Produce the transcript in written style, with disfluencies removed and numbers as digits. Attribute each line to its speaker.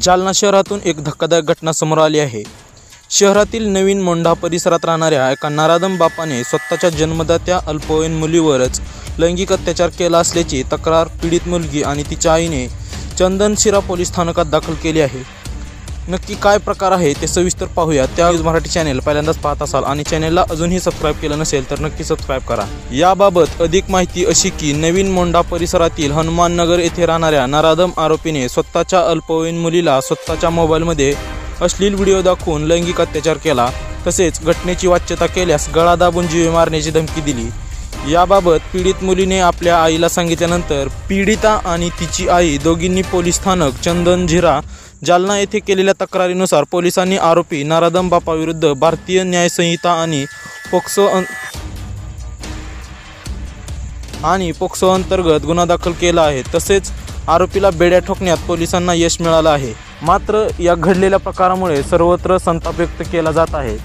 Speaker 1: जालना शहरातून एक धक्कादायक घटना समोर आली आहे। शहरातील नवीन मोंढा परिसरात राहणाऱ्या एका नराधम बापाने स्वतःच्या जन्मदात्या अल्पवयीन मुलीवरच लैंगिक अत्याचार केला असल्याची तक्रार पीडित मुलगी आणि तिच्या आईने चंदनशिरा पोलीस स्थानकात दाखल केली आहे। नक्की काय प्रकार आहे ते सविस्तर पाहूया। त्या मराठी चॅनल पहिल्यांदाच पाहत असाल आणि चॅनलला अजूनही सबस्क्राइब केलं नसेल तर नक्की सबस्क्राइब करा। याबाबत अधिक माहिती अशी की नवीन मोंढा परिसरातील हनुमान नगर येथे राहणाऱ्या नराधम आरोपीने स्वतःच्या अल्पवयीन मुलीला स्वतःच्या मोबाईलमध्ये अश्लील व्हिडिओ दाखवून लैंगिक अत्याचार केला, तसेच घटनेची वाच्यता केल्यास गळा दाबून जीवे मारण्याची धमकी दिली। याबाबत पीडित मुलीने आपल्या आईला सांगितल्यानंतर पीडिता आणि तिची आई दोघींनी पोलीस स्थानक चंदनशिरा जालना येथे केलेल्या तक्रारीनुसार पोलिसांनी आरोपी नराधम बापाविरुद्ध भारतीय न्याय संहिता आणि पोक्सो अंतर्गत गुन्हा दाखल केला आहे। तसेच आरोपीला बेड्या ठोकण्यात पोलिसांना यश मिळालं आहे। मात्र या घडलेल्या प्रकारामुळे सर्वत्र संताप व्यक्त केला जात आहे।